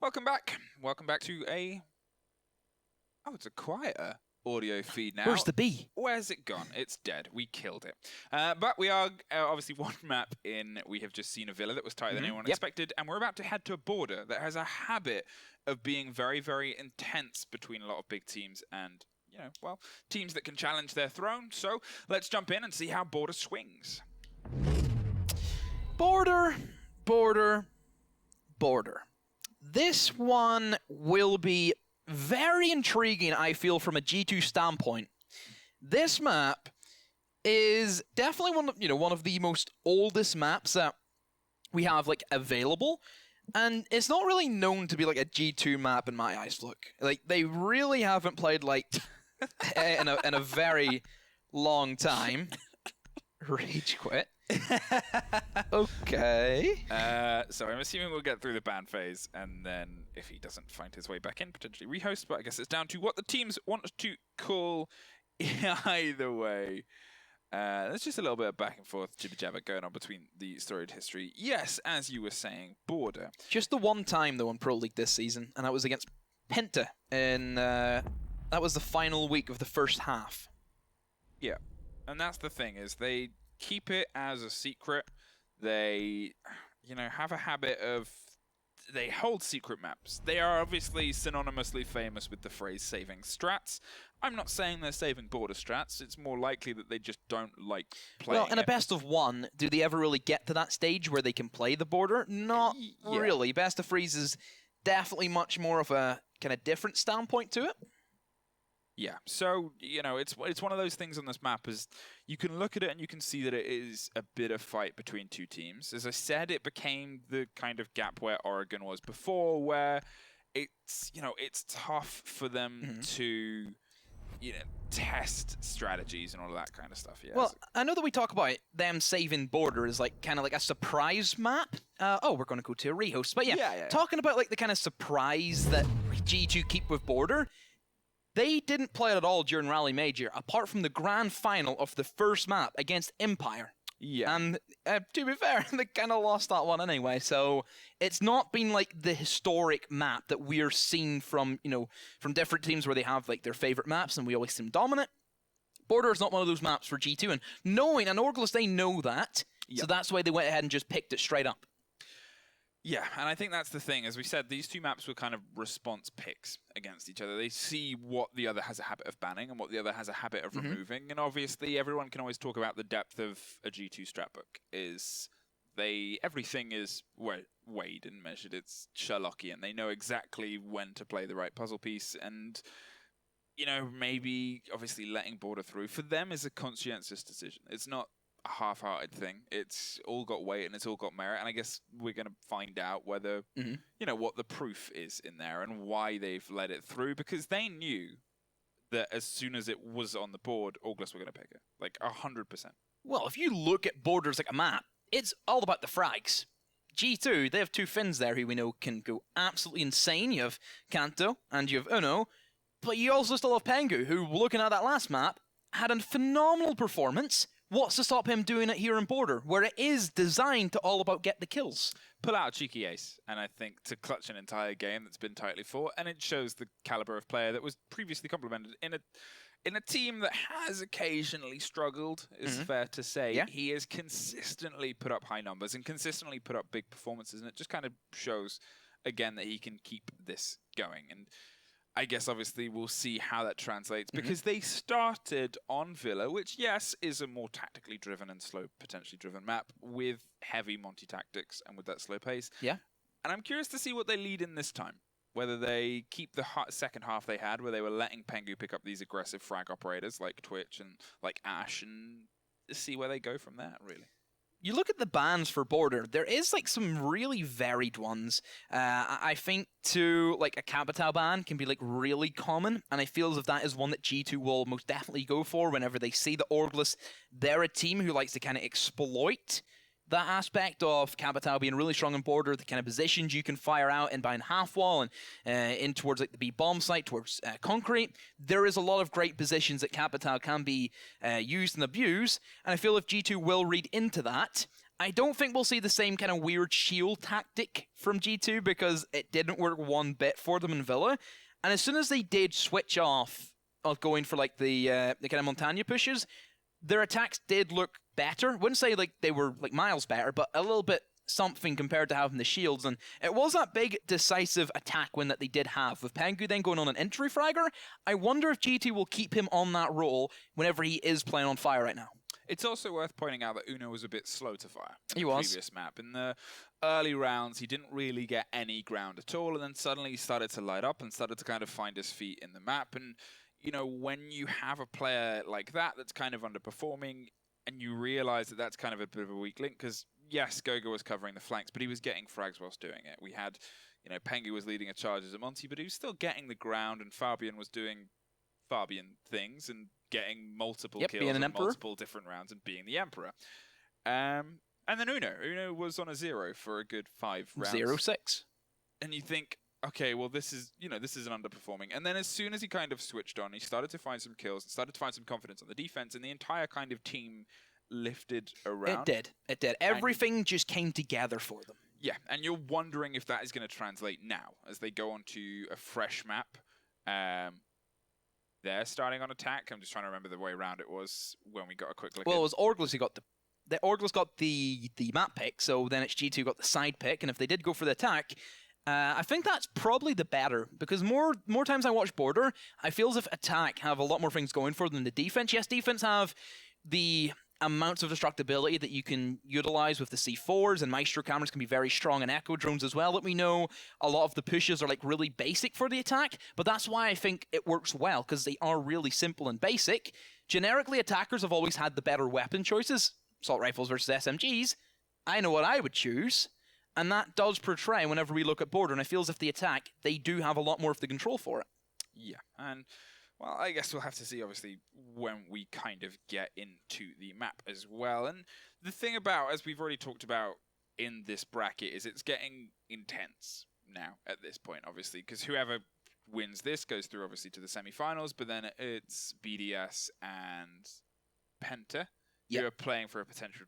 Welcome back. Welcome back to a... Oh, it's a quieter audio feed now. Where's the bee? Where's it gone? It's dead. We killed it. But we are obviously one map in. We have just seen a villa that was tighter than anyone expected, and we're about to head to a border that has a habit of being very, very intense between a lot of big teams and, you know, well, teams that can challenge their throne. So let's jump in and see how border swings. Border, border, border. This one will be very intriguing, I feel, from a G2 standpoint. This map is definitely one of the most oldest maps that we have available, and it's not really known to be like a G2 map in my eyes. Look, they really haven't played in a very long time. Rage quit. Okay. So I'm assuming we'll get through the ban phase, and then if he doesn't find his way back in, potentially rehost. But I guess it's down to what the teams want to call. Either way, there's just a little bit of back and forth jibber jabber going on between the storied history. Yes, as you were saying, border. Just the one time though in Pro League this season, and that was against Penta in that was the final week of the first half. Yeah, and that's the thing, is they keep it as a secret. They, have a habit of, they hold secret maps. They are obviously synonymously famous with the phrase saving strats. I'm not saying they're saving border strats. It's more likely that they just don't like playing Well, in a best of one, do they ever really get to that stage where they can play the border? Not really. Best of threes is definitely much more of a kind of different standpoint to it. Yeah, so, it's one of those things on this map is you can look at it and you can see that it is a bit of fight between two teams. As I said, it became the kind of gap where Oregon was before, where it's tough for them to, test strategies and all of that kind of stuff. Yeah. Well, I know that we talk about them saving border as kind of like a surprise map. We're going to go to a rehost. But yeah, talking about the kind of surprise that G2 keep with border, they didn't play it at all during Rally Major, apart from the grand final of the first map against Empire. Yeah. And to be fair, they kind of lost that one anyway, so it's not been the historic map that we're seeing from, from different teams where they have their favorite maps and we always seem dominant. Border is not one of those maps for G2, and Orgulus, they know that, so that's why they went ahead and just picked it straight up. Yeah, and I think that's the thing. As we said, these two maps were kind of response picks against each other. They see what the other has a habit of banning and what the other has a habit of removing. And obviously, everyone can always talk about the depth of a G2 strat book. Everything is weighed and measured. It's Sherlockian. They know exactly when to play the right puzzle piece. And, maybe, obviously, letting border through for them is a conscientious decision. It's not a half-hearted thing. It's all got weight and it's all got merit, and I guess we're going to find out whether what the proof is in there and why they've let it through, because they knew that as soon as it was on the board, Orgulus were going to pick it 100%. Well, if you look at borders like a map, it's all about the frags. G2, they have two Finns there who we know can go absolutely insane. You have Kanto and you have Uno, but you also still have Pengu, who, looking at that last map, had a phenomenal performance. What's to stop him doing it here in border, where it is designed to all about get the kills? Pull out a cheeky ace, and I think to clutch an entire game that's been tightly fought, and it shows the caliber of player that was previously complimented in a team that has occasionally struggled, is fair to say. Yeah. He has consistently put up high numbers and consistently put up big performances, and it just kind of shows, again, that he can keep this going. And I guess, obviously, we'll see how that translates, because they started on Villa, which, yes, is a more tactically driven and slow, potentially driven map with heavy Monty tactics and with that slow pace. Yeah. And I'm curious to see what they lead in this time. Whether they keep the second half they had, where they were letting Pengu pick up these aggressive frag operators like Twitch and like Ash, and see where they go from there, really. You look at the bans for border, there is some really varied ones. I think a Capital ban can be really common, and I feel as if that is one that G2 will most definitely go for whenever they see the Orgulus. They're a team who likes to kind of exploit that aspect of Capital being really strong on border, the kind of positions you can fire out in behind half wall and in towards the B bomb site, towards concrete. There is a lot of great positions that Capital can be used and abused, and I feel if G2 will read into that I don't think we'll see the same kind of weird shield tactic from G2 because it didn't work one bit for them in Villa. And as soon as they did switch off of going for like the kind of Montagna pushes, their attacks did look better. Wouldn't say like they were like miles better, but a little bit something compared to having the shields. And it was that big decisive attack win that they did have with Pengu then going on an entry fragger. I wonder if G2 will keep him on that role whenever he is playing on fire right now. It's also worth pointing out that Uno was a bit slow to fire in He the was. previous map. In the early rounds, he didn't really get any ground at all, and then suddenly he started to light up and started to kind of find his feet in the map. And, you know, when you have a player like that that's kind of underperforming, and you realize that that's kind of a bit of a weak link, because, yes, Goga was covering the flanks, but he was getting frags whilst doing it. We had, you know, Pengu was leading a charge as a Monty, but he was still getting the ground, and Fabian was doing Fabian things and getting multiple kills being an in emperor. multiple different rounds and being the emperor. And then Uno was on a 0 for a good 5 rounds. 0-6. And you think, okay, well, this is an underperforming. And then as soon as he kind of switched on, he started to find some kills and started to find some confidence on the defense, and the entire kind of team lifted around. It did. Everything just came together for them. Yeah, and you're wondering if that is going to translate now as they go onto a fresh map. They're starting on attack. I'm just trying to remember the way around it was when we got a quick look. Well, it was Orglis who got the Orglis got the map pick, so then it's G2 got the side pick, and if they did go for the attack, I think that's probably the better, because more times I watch Border, I feel as if attack have a lot more things going for them than the defense. Yes, defense have the amounts of destructibility that you can utilize with the C4s, and Maestro cameras can be very strong, and Echo drones as well that we know. A lot of the pushes are like really basic for the attack, but that's why I think it works well, because they are really simple and basic. Generically, attackers have always had the better weapon choices. Assault rifles versus SMGs. I know what I would choose, and that does portray whenever we look at Border, and I feel as if the attack, they do have a lot more of the control for it. Yeah, and well, I guess we'll have to see, obviously, when we kind of get into the map as well. And the thing about, as we've already talked about in this bracket, is it's getting intense now at this point, obviously, because whoever wins this goes through, obviously, to the semi-finals, but then it's BDS and Penta who are playing for a potential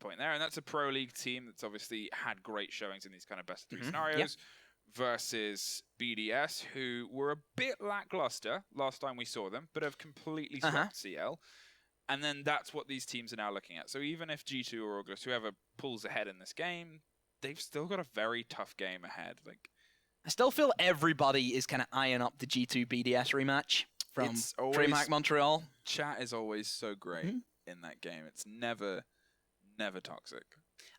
point there. And that's a Pro League team that's obviously had great showings in these kind of best-of-3 scenarios. Versus BDS, who were a bit lackluster last time we saw them, but have completely swept CL. And then that's what these teams are now looking at. So even if G2 or August, whoever pulls ahead in this game, they've still got a very tough game ahead. Like, I still feel everybody is kind of eyeing up the G2 BDS rematch from DreamHack Montreal. Chat is always so great in that game. It's never toxic.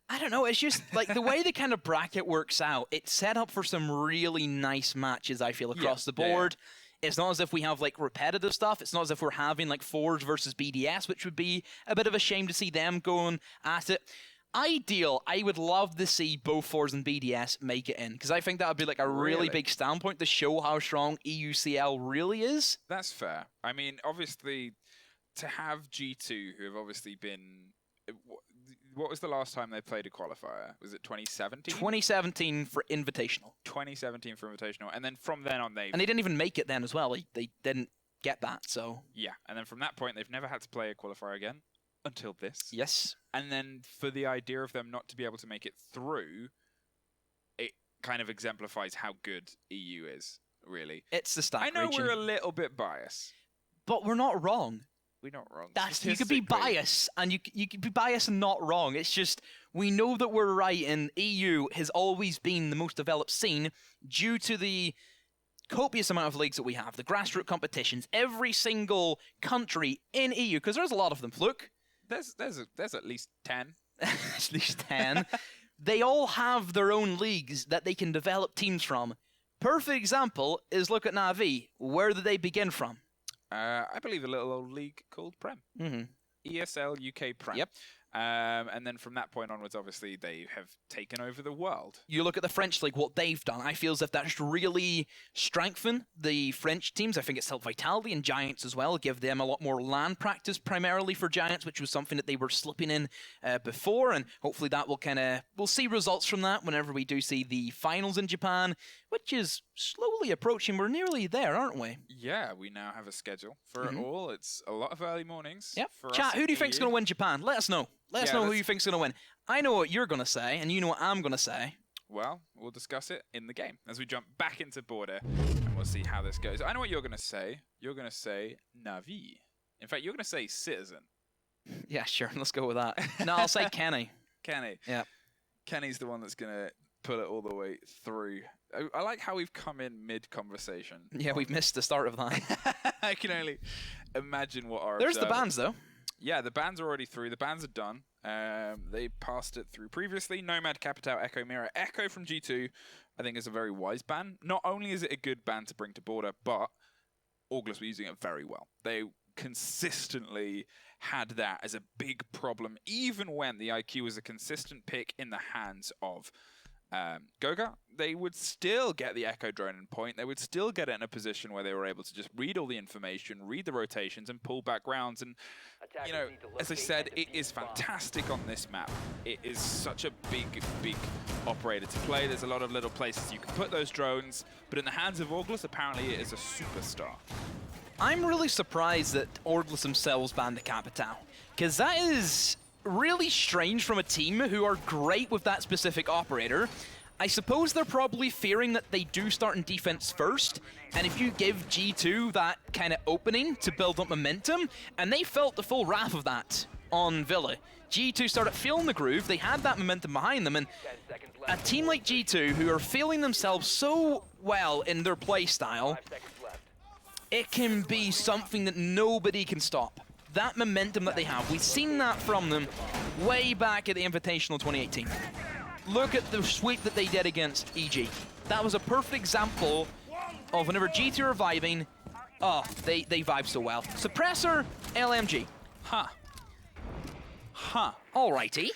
I don't know, it's just like the way the kind of bracket works out, it's set up for some really nice matches, I feel, across the board. It's not as if we have like repetitive stuff. It's not as if we're having like Forge versus BDS, which would be a bit of a shame to see them going at it. Ideal, I would love to see both Forge and BDS make it in, because I think that would be like a really big standpoint to show how strong EUCL really is. That's fair. I mean, obviously, to have G2, who have obviously been... What was the last time they played a qualifier? Was it 2017? 2017 for Invitational. 2017 for Invitational. And then from then on, And they didn't even make it then as well. They didn't get that, so... Yeah, and then from that point, they've never had to play a qualifier again until this. Yes. And then for the idea of them not to be able to make it through, it kind of exemplifies how good EU is, really. It's the stack I know region. we're a little bit biased. But we're not wrong. We're not wrong. You could be biased, and you could be biased and not wrong. It's just, we know that we're right, and EU has always been the most developed scene due to the copious amount of leagues that we have, the grassroots competitions, every single country in EU, because there's a lot of them. Look. There's at least 10. At least 10. They all have their own leagues that they can develop teams from. Perfect example is look at Na'Vi. Where did they begin from? I believe a little old league called Prem. ESL UK Prem. Yep. And then from that point onwards, obviously, they have taken over the world. You look at the French league, what they've done. I feel as if that's really strengthened the French teams. I think it's helped Vitality and Giants as well, give them a lot more LAN practice primarily for Giants, which was something that they were slipping in before. And hopefully that will we'll see results from that whenever we do see the finals in Japan, which is slowly approaching. We're nearly there, aren't we? Yeah, we now have a schedule for it all. It's a lot of early mornings. Yep. For Chat, us who do you think's going to win Japan? Let us know. Let us know who you think's going to win. I know what you're going to say, and you know what I'm going to say. Well, we'll discuss it in the game as we jump back into border, and we'll see how this goes. I know what you're going to say. You're going to say Navi. In fact, you're going to say Citizen. Yeah, sure. Let's go with that. No, I'll say Kenny. Kenny. Yeah. Kenny's the one that's going to pull it all the way through. I like how we've come in mid-conversation. Yeah, we've missed the start of that. I can only imagine what our... There's the bands, though. Yeah, the bands are already through. The bands are done. They passed it through previously. Nomad, Capital, Echo, Mira. Echo from G2, I think, is a very wise ban. Not only is it a good ban to bring to border, but August were using it very well. They consistently had that as a big problem, even when the IQ was a consistent pick in the hands of Goga. They would still get the Echo drone in point. They would still get it in a position where they were able to just read all the information, read the rotations, and pull back rounds. And, you know, as I said, it is fantastic on this map. It is such a big operator to play. There's a lot of little places you can put those drones, but in the hands of August, apparently it is a superstar. I'm really surprised that Orgless themselves banned the Capital, because that is really strange from a team who are great with that specific operator. I suppose they're probably fearing that they do start in defense first, and if you give G2 that kind of opening to build up momentum, and they felt the full wrath of that on Villa. G2 started feeling the groove, they had that momentum behind them, and a team like G2 who are feeling themselves so well in their play style, it can be something that nobody can stop. That momentum that they have, we've seen that from them way back at the Invitational 2018. Look at the sweep that they did against EG. That was a perfect example of whenever G2 are vibing, oh, they vibe so well. Suppressor, LMG. Huh. Alrighty.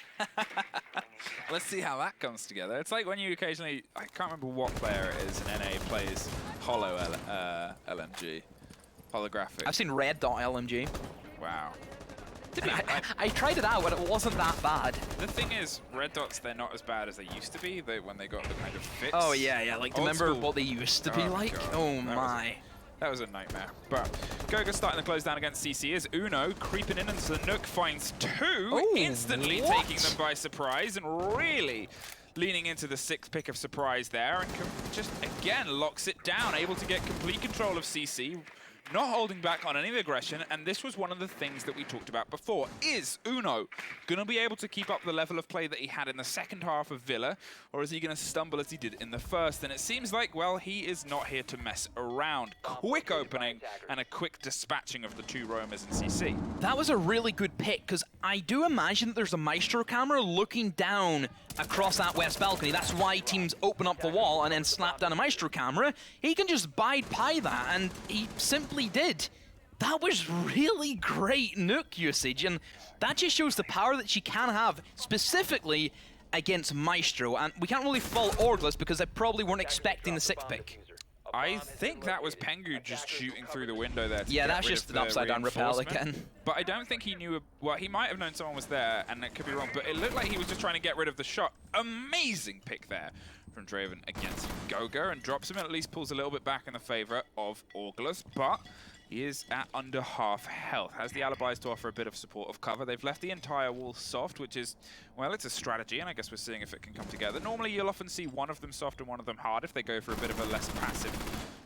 Let's see how that comes together. It's like when you occasionally, I can't remember what player it is in NA plays Holo LMG. Holographic. I've seen Red Dot LMG. Wow. I tried it out, and it wasn't that bad. The thing is, red dots, they're not as bad as they used to be when they got the kind of fix. Oh, yeah. Like, remember what they used to be like? God. Oh, my. That was a nightmare. But Goga starting the close down against CC as Uno creeping in, and Sanook finds two, instantly taking them by surprise, and really leaning into the sixth pick of surprise there, and just, again, locks it down, able to get complete control of CC. Not holding back on any aggression, and this was one of the things that we talked about before. Is Uno going to be able to keep up the level of play that he had in the second half of Villa, or is he going to stumble as he did in the first? And it seems like, well, he is not here to mess around. Quick opening and a quick dispatching of the two roamers in CC. That was a really good pick, because I do imagine that there's a Maestro camera looking down across that west balcony. That's why teams open up the wall and then slap down a Maestro camera. He can just bide by that, and he simply did. That was really great nuke usage, and that just shows the power that she can have, specifically against Maestro. And we can't really fault Orgless because they probably weren't expecting the sixth pick. I think that was Pengu just shooting through the window there. Yeah, that's just an upside down rappel again. But I don't think he knew, well, he might have known someone was there, and it could be wrong, but it looked like he was just trying to get rid of the shot. Amazing pick there from Draven against Goga, and drops him and at least pulls a little bit back in the favor of August, but he is at under half health. Has the alibis to offer a bit of support of cover. They've left the entire wall soft, which is, well, it's a strategy, and I guess we're seeing if it can come together. Normally, you'll often see one of them soft and one of them hard if they go for a bit of a less passive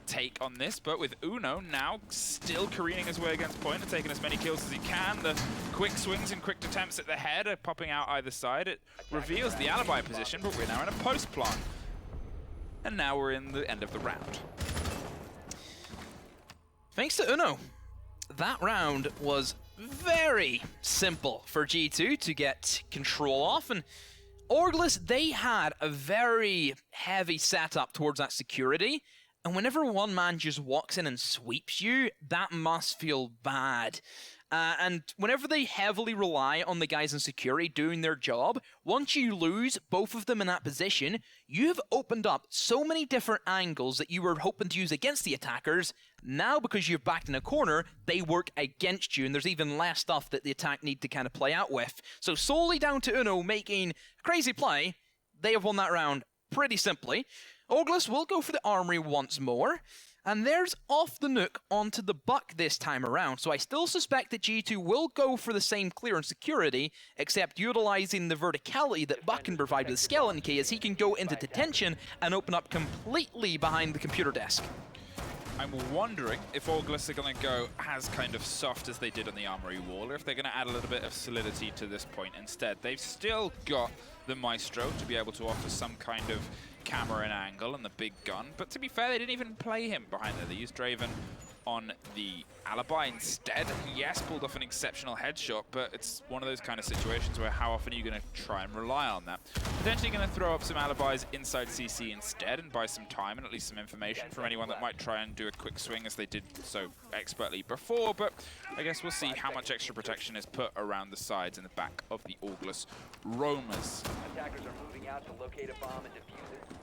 take on this, but with Uno now still careening his way against point and taking as many kills as he can. The quick swings and quick attempts at the head are popping out either side. It reveals the alibi position, but we're now in a post plant. And now we're in the end of the round. Thanks to Uno, that round was very simple for G2 to get control off, and Orgless, they had a very heavy setup towards that security, and whenever one man just walks in and sweeps you, that must feel bad. And whenever they heavily rely on the guys in security doing their job, once you lose both of them in that position, you've opened up so many different angles that you were hoping to use against the attackers. Now, because you've backed in a corner, they work against you, and there's even less stuff that the attack need to kind of play out with. So solely down to Uno making a crazy play, they have won that round pretty simply. Orgless will go for the armory once more. And there's off the nuke onto the Buck this time around, so I still suspect that G2 will go for the same clear and security, except utilizing the verticality that Buck can provide with the Skeleton Key, as he can go into detention and open up completely behind the computer desk. I'm wondering if Auglis are going to go as kind of soft as they did on the Armory wall, or if they're going to add a little bit of solidity to this point instead. They've still got the Maestro to be able to offer some kind of camera and angle and the big gun, but to be fair, they didn't even play him behind there. They used Draven on the Alibi instead. Yes, pulled off an exceptional headshot, but it's one of those kind of situations where how often are you going to try and rely on that? Potentially going to throw up some Alibis inside CC instead and buy some time and at least some information from anyone that might try and do a quick swing as they did so expertly before, but I guess we'll see how much extra protection is put around the sides and the back of the Auglis roamers. Attackers are moving out to locate a bomb and defuse it.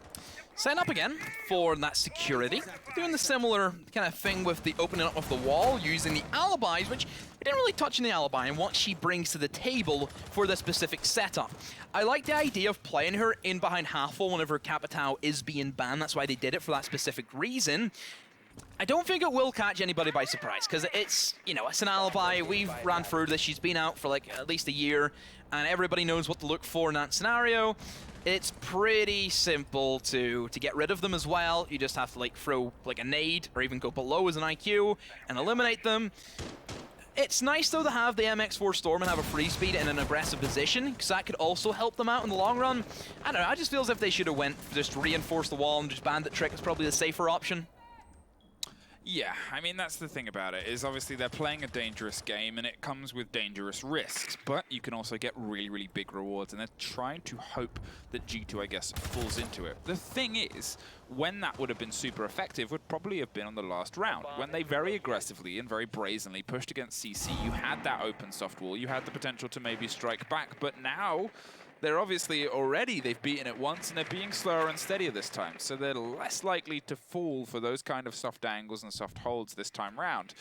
Setting up again for that security, doing the similar kind of thing with the opening up of the wall, using the Alibis, which we didn't really touch on the Alibi and what she brings to the table for the specific setup. I like the idea of playing her in behind half wall whenever Capitao is being banned. That's why they did it, for that specific reason. I don't think it will catch anybody by surprise, because it's, you know, it's an Alibi. We've ran through this. She's been out for like at least a year, and everybody knows what to look for in that scenario. It's pretty simple to get rid of them as well. You just have to like throw like a nade or even go below as an IQ and eliminate them. It's nice though to have the MX4 Storm and have a free speed in an aggressive position, because that could also help them out in the long run. I don't know, I just feel as if they should have went just reinforce the wall and just bandit trick is probably the safer option. Yeah, I mean, that's the thing about it, is obviously they're playing a dangerous game and it comes with dangerous risks, but you can also get really, really big rewards, and they're trying to hope that G2, I guess, falls into it. The thing is, when that would have been super effective would probably have been on the last round, when they very aggressively and very brazenly pushed against CC. You had that open soft wall, you had the potential to maybe strike back, but now they're obviously they've beaten it once, and they're being slower and steadier this time, so they're less likely to fall for those kind of soft angles and soft holds this time round.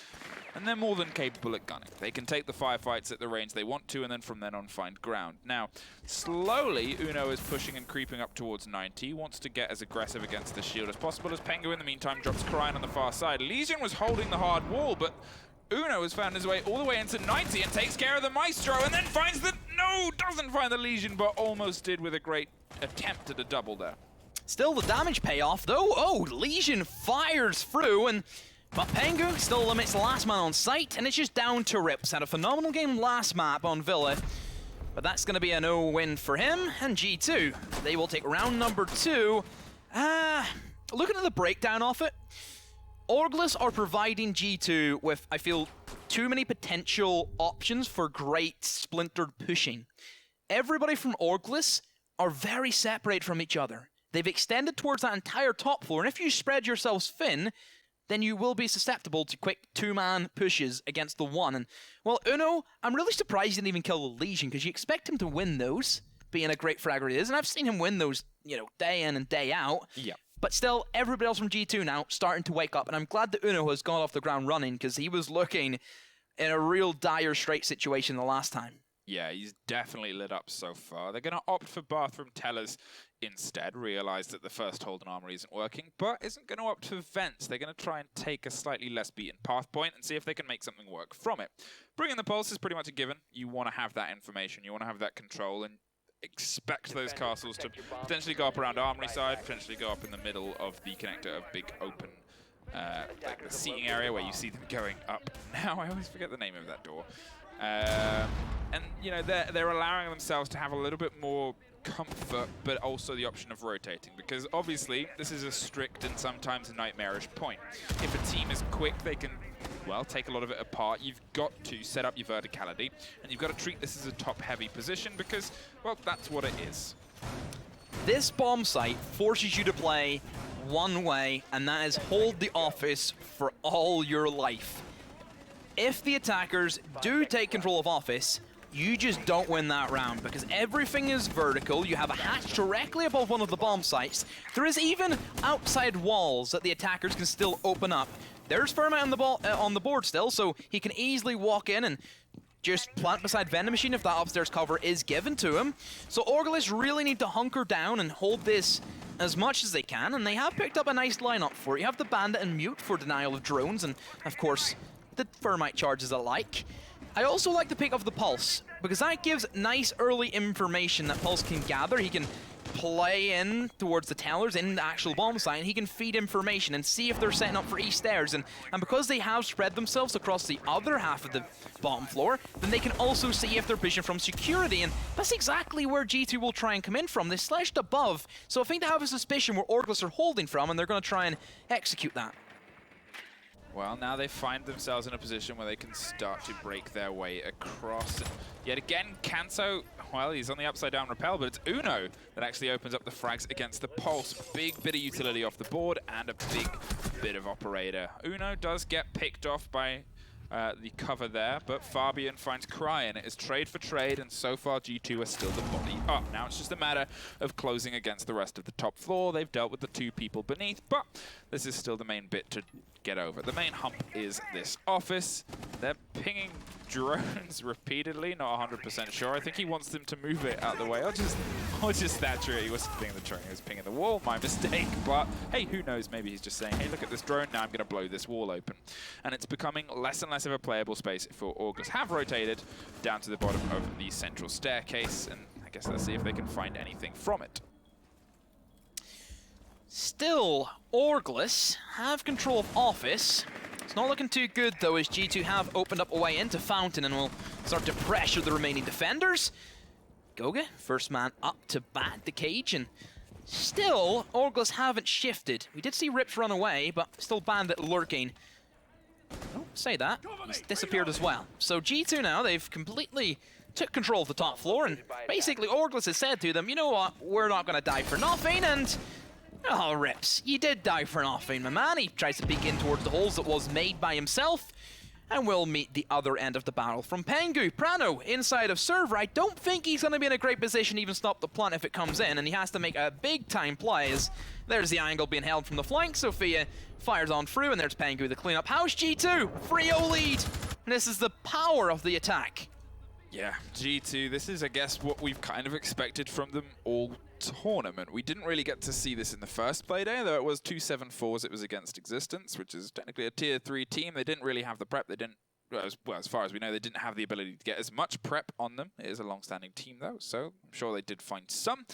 And they're more than capable at gunning. They can take the firefights at the range they want to, and then from then on find ground. Now, slowly, Uno is pushing and creeping up towards 90, wants to get as aggressive against the shield as possible, as Pengu in the meantime drops Crying on the far side. Legion was holding the hard wall, but Uno has found his way all the way into 90 and takes care of the Maestro, and then finds the... No, doesn't find the Legion, but almost did with a great attempt at a double there. Still the damage payoff, though. Oh, Legion fires through, but Pengu still limits the last man on site, and it's just down to Rips. Had a phenomenal game last map on Villa, but that's going to be a no win for him. And G2, they will take round number 2. Looking at the breakdown of it, Auglis are providing G2 with, I feel, too many potential options for great splintered pushing. Everybody from Auglis are very separated from each other. They've extended towards that entire top floor, and if you spread yourselves thin, then you will be susceptible to quick two-man pushes against the one. And, well, Uno, I'm really surprised he didn't even kill the Legion, because you expect him to win those, being a great fragger he is, and I've seen him win those, you know, day in and day out. Yeah. But still, everybody else from G2 now starting to wake up, and I'm glad that Uno has gone off the ground running, because he was looking in a real dire straight situation the last time. Yeah, he's definitely lit up so far. They're going to opt for Bathroom Tellers instead, realize that the first hold in Armory isn't working, but isn't going to opt for Vents. They're going to try and take a slightly less beaten path point and see if they can make something work from it. Bringing the Pulse is pretty much a given. You want to have that information, you want to have that control, and expect those castles to potentially go up around Armory side, potentially go up in the middle of the connector of big open, like the seating area where you see them going up. Now I always forget the name of that door. And you know, they're allowing themselves to have a little bit more comfort, but also the option of rotating, because obviously this is a strict and sometimes a nightmarish point. If a team is quick, they can, well, take a lot of it apart. You've got to set up your verticality, and you've got to treat this as a top-heavy position because, well, that's what it is. This bomb site forces you to play one way, and that is hold the office for all your life. If the attackers do take control of office, you just don't win that round, because everything is vertical. You have a hatch directly above one of the bomb sites. There is even outside walls that the attackers can still open up. There's Firma on the board still, so he can easily walk in and just plant beside vending machine if that upstairs cover is given to him. So Orgulus really need to hunker down and hold this as much as they can, and they have picked up a nice lineup for it. You have the Bandit and Mute for denial of drones, and of course the Thermite charges alike. I also like the pick of the Pulse, because that gives nice early information that Pulse can gather. He can play in towards the tellers in the actual bomb site, and he can feed information and see if they're setting up for east stairs. And because they have spread themselves across the other half of the bottom floor, then they can also see if they're vision from security, and that's exactly where G2 will try and come in from. They slashed above, so I think they have a suspicion where Orgulus are holding from, and they're going to try and execute that. Well, now they find themselves in a position where they can start to break their way across. And yet again, Canso, well, he's on the upside down rappel, but it's Uno that actually opens up the frags against the Pulse. Big bit of utility off the board and a big bit of operator. Uno does get picked off by the cover there, but Fabian finds Cry, and it is trade for trade, and so far G2 are still the body up. Now it's just a matter of closing against the rest of the top floor. They've dealt with the two people beneath, but this is still the main bit to get over. The main hump is this office. They're pinging drones repeatedly, not 100% sure. I think he wants them to move it out of the way. Or just Thatcher, he wasn't pinging the drone, he was pinging the wall, my mistake. But hey, who knows, maybe he's just saying, hey, look at this drone, now I'm gonna blow this wall open. And it's becoming less and less of a playable space for Orgulus. Have rotated down to the bottom of the central staircase, and I guess let's see if they can find anything from it. Still, Orgulus have control of Office. It's not looking too good, though, as G2 have opened up a way into Fountain and will start to pressure the remaining defenders. Goga, first man up to bat the cage, and still, Orgulus haven't shifted. We did see Rips run away, but still Bandit lurking. Oh, say that, he's disappeared as well. So G2 now, they've completely took control of the top floor, and basically Orgulus has said to them, you know what, we're not going to die for nothing, and oh, Rips, you did die for nothing, my man. He tries to peek in towards the holes that was made by himself, and will meet the other end of the barrel from Pengu. Prano inside of server. I don't think he's going to be in a great position to even stop the plant if it comes in, and he has to make a big-time play as there's the angle being held from the flank. Sophia fires on through, and there's Pengu the cleanup. How's G2? 3-0 lead. And this is the power of the attack. Yeah, G2, this is, I guess, what we've kind of expected from them all tournament. We didn't really get to see this in the first play day, though it was 2-7-4s. It was against Existence, which is technically a tier 3 team. They didn't really have the prep. They didn't, well, as far as we know, they didn't have the ability to get as much prep on them. It is a long-standing team, though, so I'm sure they did find some.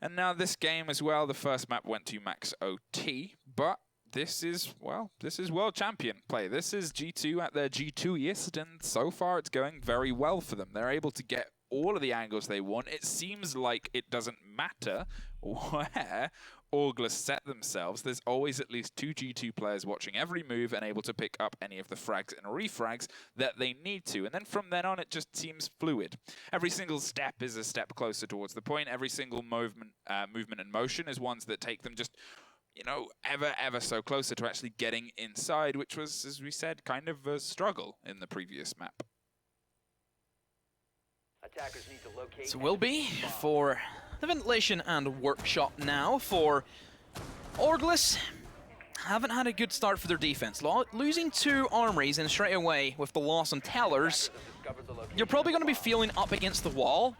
And now this game as well, the first map went to max OT, but this is, well, this is world champion play. This is G2 at their G2-iest, and so far it's going very well for them. They're able to get all of the angles they want. It seems like it doesn't matter where Orgulus set themselves. There's always at least 2 G2 players watching every move and able to pick up any of the frags and refrags that they need to. And then from then on, it just seems fluid. Every single step is a step closer towards the point. Every single movement and motion is ones that take them just, you know, ever so closer to actually getting inside, which was, as we said, kind of a struggle in the previous map. Attackers need to locate. So will be for the ventilation and workshop now for Orgulus. Haven't had a good start for their defense. Losing 2 armories and straight away with the loss on tellers, you're probably going to be feeling up against the wall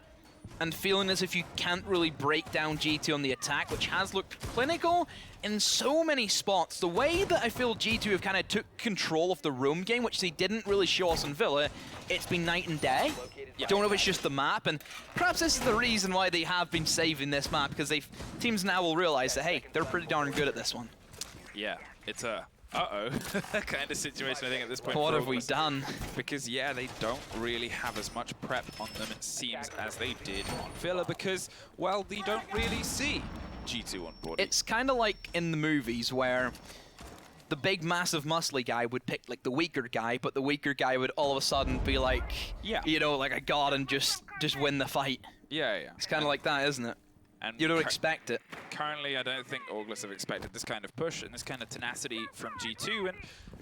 and feeling as if you can't really break down G2 on the attack, which has looked clinical in so many spots. The way that I feel G2 have kind of took control of the roam game, which they didn't really show us in Villa, it's been night and day. Yeah. Don't know if it's just the map, and perhaps this is the reason why they have been saving this map, because teams now will realize that, hey, they're pretty darn good at this one. Yeah, it's a uh-oh kind of situation, I think, at this point. What have we done? Because, yeah, they don't really have as much prep on them, it seems, as they did on Villa, because, well, they don't really see G2 on board. It's kind of like in the movies where the big, massive, muscly guy would pick, like, the weaker guy, but the weaker guy would all of a sudden be like, yeah, you know, like a god and just win the fight. Yeah, yeah. It's kind of like that, isn't it? And you don't expect it. Currently, I don't think Orgulus have expected this kind of push and this kind of tenacity from G2, and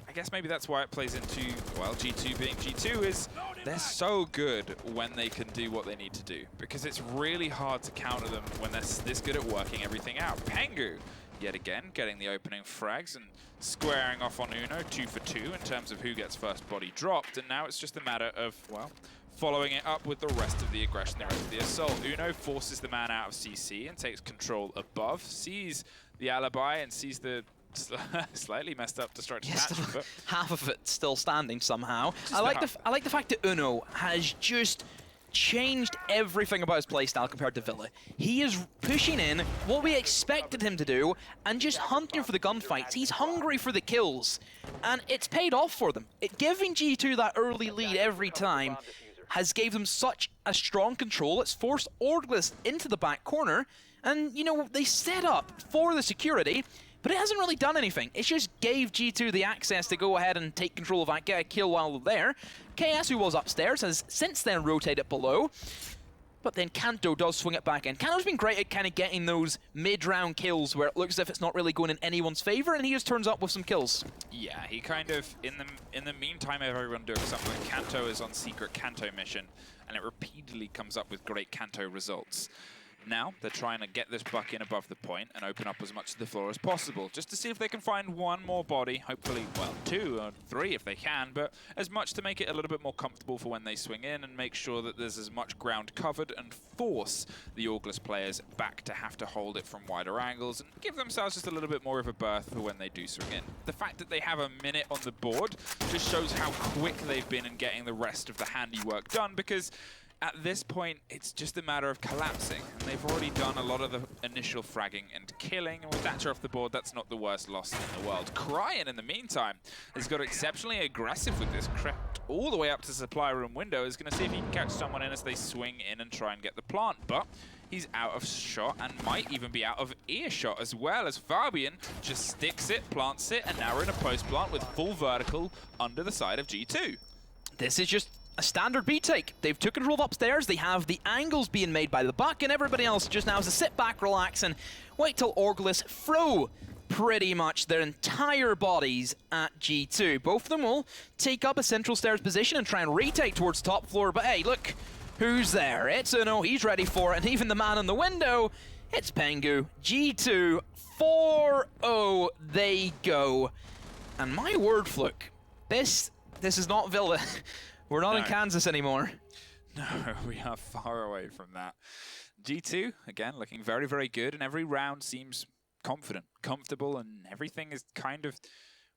I guess maybe that's why it plays into, well, G2 being G2 is they're so good when they can do what they need to do, because it's really hard to counter them when they're this good at working everything out. Pengu, yet again, getting the opening frags and squaring off on Uno, 2 for 2 in terms of who gets first body dropped, and now it's just a matter of, well, following it up with the rest of the aggression, the rest of the assault. Uno forces the man out of CC and takes control above, sees the alibi and sees the slightly messed up destruction action, but half of it still standing somehow. Just I like the fact that Uno has just changed everything about his playstyle compared to Villa. He is pushing in what we expected him to do and just hunting for the gunfights. He's hungry for the kills, and it's paid off for them. Giving G2 that early lead every time has gave them such a strong control. It's forced Orgless into the back corner, and you know, they set up for the security, but it hasn't really done anything. It just gave G2 the access to go ahead and take control of that, get a kill while they're there. KS, who was upstairs, has since then rotated below, but then Kanto does swing it back in. Kanto's been great at kind of getting those mid-round kills where it looks as if it's not really going in anyone's favor, and he just turns up with some kills. yeah, he kind of, in the meantime of everyone doing something, Kanto is on secret Kanto mission, and it repeatedly comes up with great Kanto results. Now, they're trying to get this buck in above the point and open up as much of the floor as possible, just to see if they can find one more body, hopefully, well, 2 or 3 if they can, but as much to make it a little bit more comfortable for when they swing in and make sure that there's as much ground covered and force the Orgless players back to have to hold it from wider angles and give themselves just a little bit more of a berth for when they do swing in. The fact that they have a minute on the board just shows how quick they've been in getting the rest of the handiwork done, because at this point, it's just a matter of collapsing, and they've already done a lot of the initial fragging and killing, and with Thatcher off the board, that's not the worst loss in the world. Cryan, in the meantime, has got exceptionally aggressive with this, crept all the way up to supply room window, is going to see if he can catch someone in as they swing in and try and get the plant, but he's out of shot and might even be out of earshot as well, as Fabian just sticks it, plants it, and now we're in a post-plant with full vertical under the side of G2. This is just a standard B take. They've took control of upstairs, they have the angles being made by the buck, and everybody else just now has to sit back, relax, and wait till Orgless throw pretty much their entire bodies at G2. Both of them will take up a central stairs position and try and retake towards top floor, but hey, look who's there. It's Uno, he's ready for it, and even the man in the window, it's Pengu. G2, 4-0 they go. And my word, Fluke, this is not Villa. We're not in Kansas anymore. No, we are far away from that. G2, again, looking very, very good, and every round seems confident, comfortable, and everything is kind of,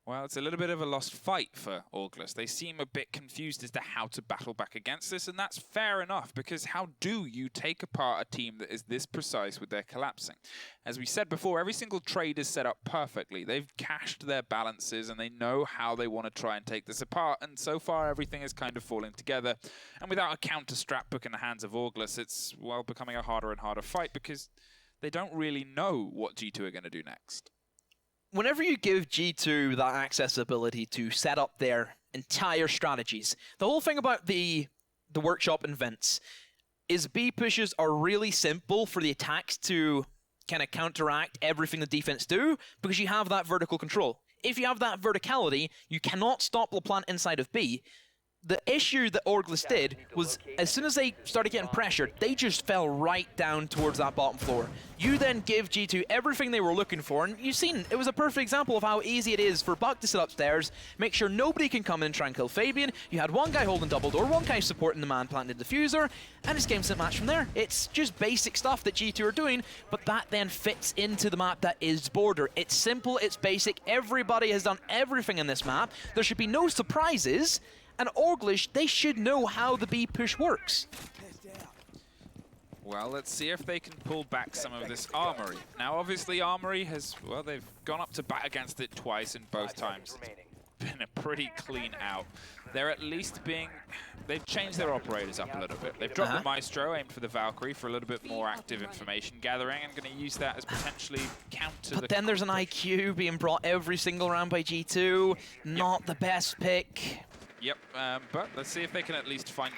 well, it's a little bit of a lost fight for Orgless. They seem a bit confused as to how to battle back against this, and that's fair enough, because how do you take apart a team that is this precise with their collapsing? As we said before, every single trade is set up perfectly. They've cached their balances, and they know how they want to try and take this apart, and so far everything is kind of falling together. And without a counter strap book in the hands of Orgless, it's, well, becoming a harder and harder fight, because they don't really know what G2 are going to do next. Whenever you give G2 that accessibility to set up their entire strategies, the whole thing about the workshop and vents is B pushes are really simple for the attacks to kind of counteract everything the defense do, because you have that vertical control. If you have that verticality, you cannot stop LaPlante inside of B. The issue that Orgless did was, as soon as they started getting pressured, they just fell right down towards that bottom floor. You then give G2 everything they were looking for, and you've seen, it was a perfect example of how easy it is for Buck to sit upstairs, make sure nobody can come in and try and kill Fabian. You had one guy holding double door, one guy supporting the man planting the diffuser, and it's game set match from there. It's just basic stuff that G2 are doing, but that then fits into the map that is Border. It's simple, it's basic, everybody has done everything in this map. There should be no surprises. And Orglish, they should know how the B push works. Well, let's see if they can pull back some of this Armory. Now, obviously, Armory has, well, they've gone up to bat against it twice, and both times been a pretty clean out. They're at least being, they've changed their operators up a little bit. They've dropped the Maestro, aimed for the Valkyrie for a little bit more active information gathering, and going to use that as potentially counter. But then there's an IQ being brought every single round by G2. Not the best pick. Yep, but let's see if they can at least find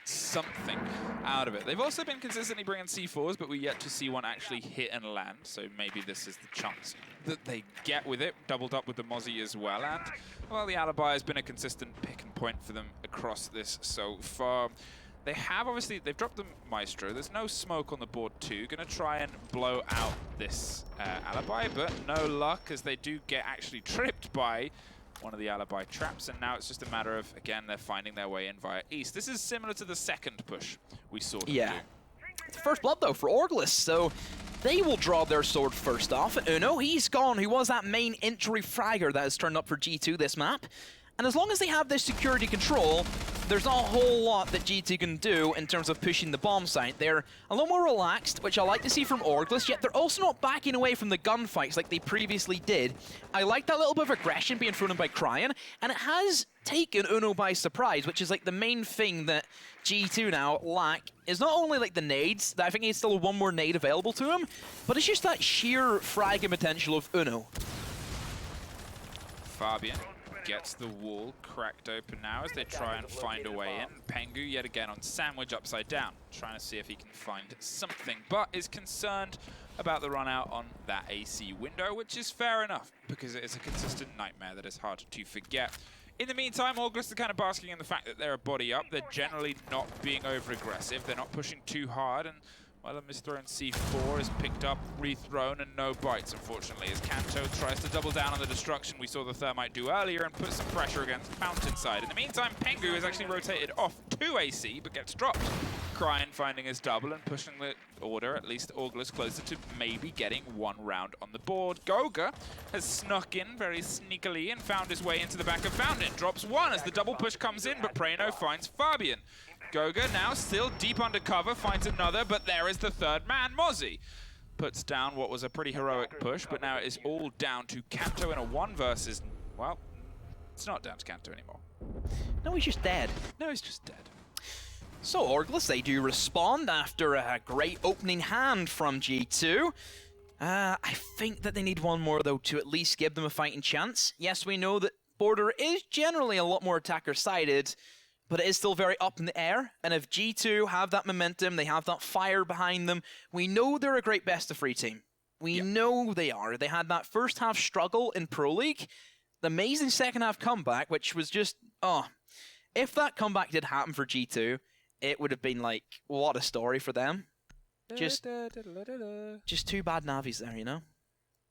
something out of it. They've also been consistently bringing C4s, but we're yet to see one actually hit and land, so maybe this is the chance that they get with it, doubled up with the Mozzie as well, and, well, the Alibi has been a consistent pick and point for them across this so far. They have, obviously, they've dropped the Maestro. There's no smoke on the board too. Going to try and blow out this Alibi, but no luck, as they do get actually tripped by one of the alibi traps, and now it's just a matter of, again, they're finding their way in via east. This is similar to the second push we saw them do. It's first blood, though, for Orglis, so they will draw their sword first off. Uno, he's gone. He was that main entry fragger that has turned up for G2 this map. And as long as they have this security control, there's not a whole lot that G2 can do in terms of pushing the bomb site. They're a little more relaxed, which I like to see from Orglis, yet they're also not backing away from the gunfights like they previously did. I like that little bit of aggression being thrown in by Cryan, and it has taken Uno by surprise, which is like the main thing that G2 now lack, is not only like the nades, that I think he's still one more nade available to him, but it's just that sheer fragging potential of Uno. Fabian gets the wall cracked open now as they try and find a way in. Pengu yet again on sandwich upside down, trying to see if he can find something, but is concerned about the run out on that AC window, which is fair enough, because it is a consistent nightmare that is hard to forget. In the meantime, Orglis are kind of basking in the fact that they're a body up. They're generally not being over-aggressive. They're not pushing too hard, and while the misthrown C4 is picked up, rethrown, and no bites, unfortunately, as Kanto tries to double down on the destruction we saw the Thermite do earlier and put some pressure against Mountainside. In the meantime, Pengu is actually rotated off to AC, but gets dropped. Cryan finding his double and pushing the order, at least Orglis, closer to maybe getting one round on the board. Goga has snuck in very sneakily and found his way into the back of Fountain. Drops one as the double push comes in, but Prano finds Fabian. Goga now still deep undercover, finds another, but there is the third man. Mozzie puts down what was a pretty heroic push, but now it is all down to Kanto in a one versus, well, it's not down to Kanto anymore. No, he's just dead. No, he's just dead. So Orglis, they do respond after a great opening hand from G2. I think that they need one more, though, to at least give them a fighting chance. Yes, we know that Border is generally a lot more attacker-sided, but it is still very up in the air. And if G2 have that momentum, they have that fire behind them, we know they're a great best-of-3 team. We know they are. They had that first-half struggle in Pro League, the amazing second-half comeback, which was just, if that comeback did happen for G2, it would have been like, what a story for them. Just two bad Navis there, you know?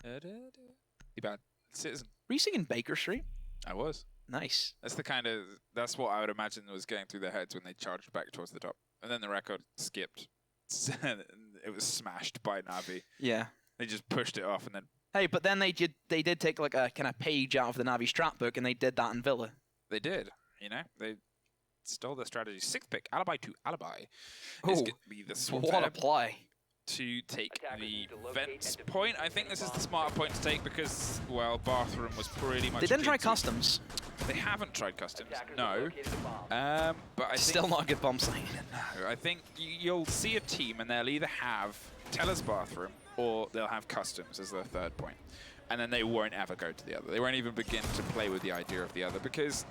Too bad. Citizen. Were you singing Baker Street? I was. Nice. That's what I would imagine was going through their heads when they charged back towards the top. And then the record skipped. It was smashed by Navi. Yeah. They just pushed it off and then... Hey, but then they did take like a kind of page out of the Navi strat book, and they did that in Villa. They did, you know? They stole their strategy. Sixth pick, Alibi to Alibi. Oh, is going to be the swap what a play. to take the vents point. I think this is the smarter point to take because, well, bathroom was pretty much... They didn't try customs. They haven't tried customs, no. But I think... Still not a good bomb site. No, I think you'll see a team and they'll either have Teller's bathroom or they'll have customs as their third point. And then they won't ever go to the other. They won't even begin to play with the idea of the other because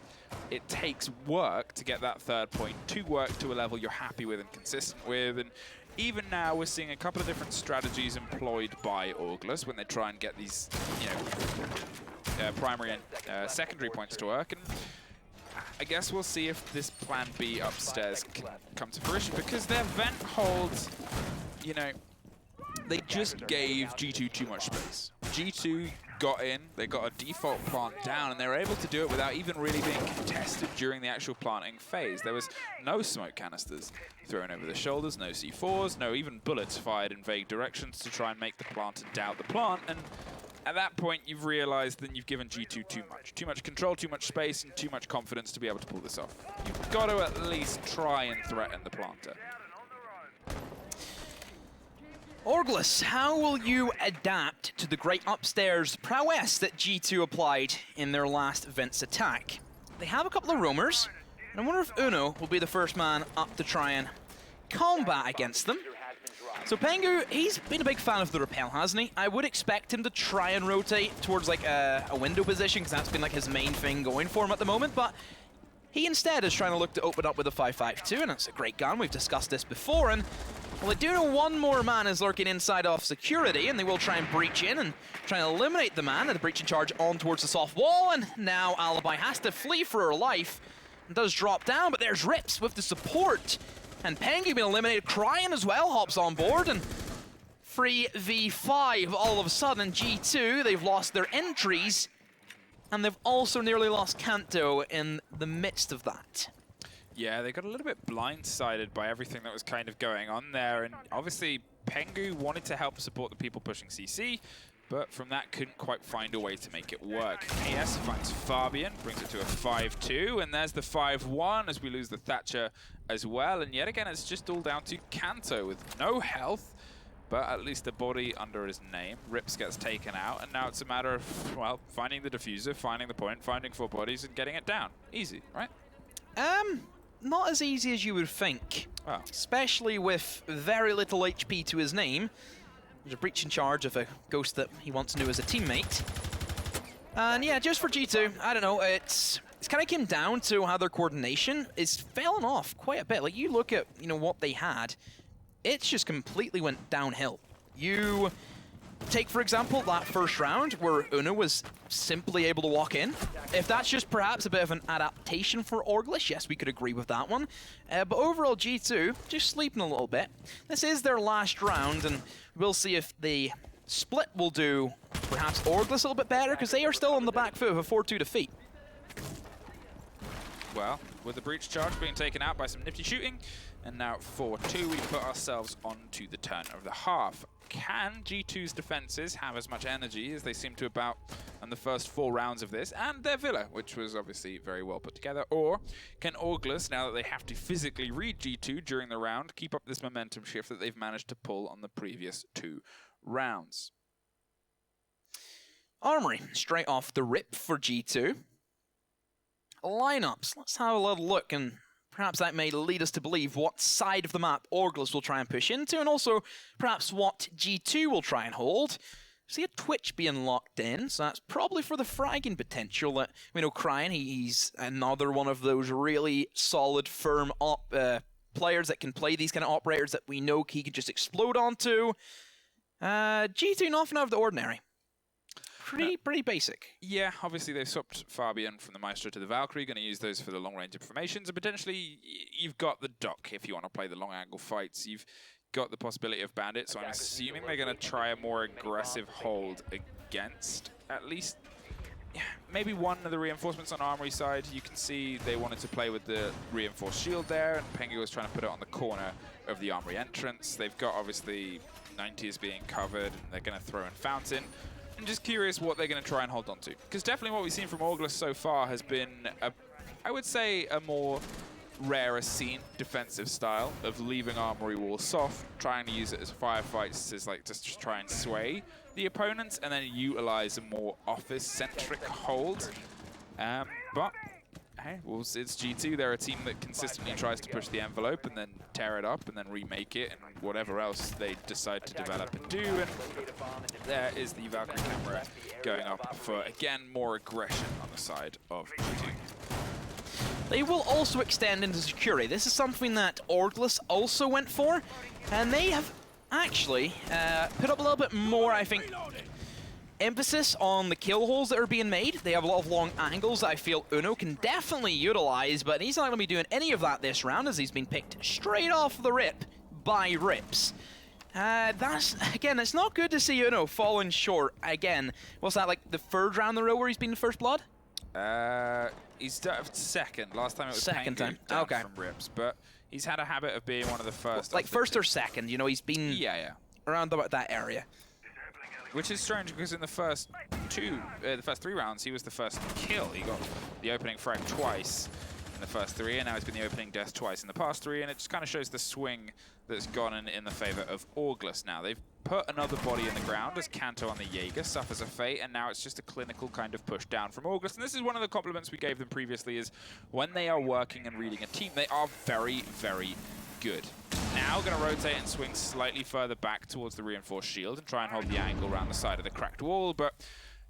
it takes work to get that third point to work to a level you're happy with and consistent with. And even now, we're seeing a couple of different strategies employed by Orglis when they try and get these, you know, primary and secondary points to work. And I guess we'll see if this plan B upstairs can come to fruition because their vent holds, you know, they just gave G2 too much space. G2 got in, they got a default plant down, and they were able to do it without even really being contested during the actual planting phase. There was no smoke canisters thrown over the shoulders, no C4s, no even bullets fired in vague directions to try and make the planter doubt the plant. And at that point, you've realized that you've given G2 too much. Too much control, too much space, and too much confidence to be able to pull this off. You've got to at least try and threaten the planter. Orglis, how will you adapt to the great upstairs prowess that G2 applied in their last Vents attack? They have a couple of roamers, and I wonder if Uno will be the first man up to try and combat against them. So Pengu, he's been a big fan of the rappel, hasn't he? I would expect him to try and rotate towards like a window position, because that's been like his main thing going for him at the moment, but he instead is trying to look to open up with a 5.52, and it's a great gun. We've discussed this before, and well, they do know one more man is lurking inside off security, and they will try and breach in and try and eliminate the man, and the breaching charge on towards the soft wall, and now Alibi has to flee for her life and does drop down, but there's Rips with the support, and Pengu being eliminated. Cryan as well hops on board, and 3v5 all of a sudden. G2, they've lost their entries, and they've also nearly lost Kanto in the midst of that. Yeah, they got a little bit blindsided by everything that was kind of going on there, and obviously Pengu wanted to help support the people pushing CC, but from that couldn't quite find a way to make it work. AS finds Fabian, brings it to a 5-2, and there's the 5-1 as we lose the Thatcher as well, and yet again it's just all down to Kanto with no health, but at least a body under his name. Rips gets taken out, and now it's a matter of, well, finding the diffuser, finding the point, finding 4 bodies, and getting it down. Easy, right? Not as easy as you would think. Oh. Especially with very little HP to his name. There's a breach in charge of a ghost that he once knew as a teammate. And yeah, just for G2, I don't know, it's kind of came down to how their coordination is fallen off quite a bit. Like, you look at, you know, what they had, it's just completely went downhill. You take, for example, that first round where Uno was simply able to walk in. If that's just perhaps a bit of an adaptation for Orglish, yes, we could agree with that one. But overall, G2 just sleeping a little bit. This is their last round, and we'll see if the split will do perhaps Orglish a little bit better, because they are still on the back foot of a 4-2 defeat. Well, with the breach charge being taken out by some nifty shooting, and now 4-2, we put ourselves onto the turn of the half. Can G2's defenses have as much energy as they seem to about in the first 4 rounds of this, and their Villa, which was obviously very well put together, or can Orglish, now that they have to physically read G2 during the round, keep up this momentum shift that they've managed to pull on the previous 2 rounds? Armory, straight off the rip for G2. Lineups, let's have a little look, and perhaps that may lead us to believe what side of the map Orglish will try and push into, and also perhaps what G2 will try and hold. See a Twitch being locked in, so that's probably for the fragging potential that, you know, Cryan, he's another one of those really solid, firm players that can play these kind of operators that we know he could just explode onto. G2 nothing out of the ordinary. Pretty basic. Yeah, obviously they've swapped Fabian from the Maestro to the Valkyrie, going to use those for the long-range informations, and potentially you've got the Doc if you want to play the long-angle fights. You've got the possibility of Bandit, so I'm assuming they're going to try a more aggressive hold against at least maybe one of the reinforcements on Armory side. You can see they wanted to play with the reinforced shield there, and Pengu was trying to put it on the corner of the Armory entrance. They've got obviously 90s being covered, and they're going to throw in Fountain. I'm just curious what they're going to try and hold on to. Because definitely what we've seen from Orglish so far has been, I would say, a more rarer seen defensive style of leaving Armory Wall soft, trying to use it as firefights to like just try and sway the opponents, and then utilize a more office-centric hold. But hey, well, it's G2. They're a team that consistently tries to push the envelope and then tear it up and then remake it and whatever else they decide to develop and do. And there is the Valkyrie camera going up for, again, more aggression on the side of G2. They will also extend into security. This is something that Orglish also went for, and they have actually put up a little bit more, I think, emphasis on the kill holes that are being made. They have a lot of long angles that I feel Uno can definitely utilize, but he's not going to be doing any of that this round as he's been picked straight off the rip by Rips. Again, it's not good to see Uno falling short again. What's that, like the 3rd round in a row where he's been first blood? He's second. Last time it was second time. Down Okay. from Rips, but he's had a habit of being one of the first. Like first or second, you know, he's been around about that area. Which is strange because in the first 3 rounds, he was the first kill. He got the opening frag twice in the first 3, and now he's been the opening death twice in the past 3, and it just kind of shows the swing that's gone in the favor of Orglish now. They've put another body in the ground as Kanto on the Jaeger suffers a fate, and now it's just a clinical kind of push down from Orglish. And this is one of the compliments we gave them previously, is when they are working and reading a team, they are very, very good. Now going to rotate and swing slightly further back towards the reinforced shield and try and hold the angle around the side of the cracked wall, but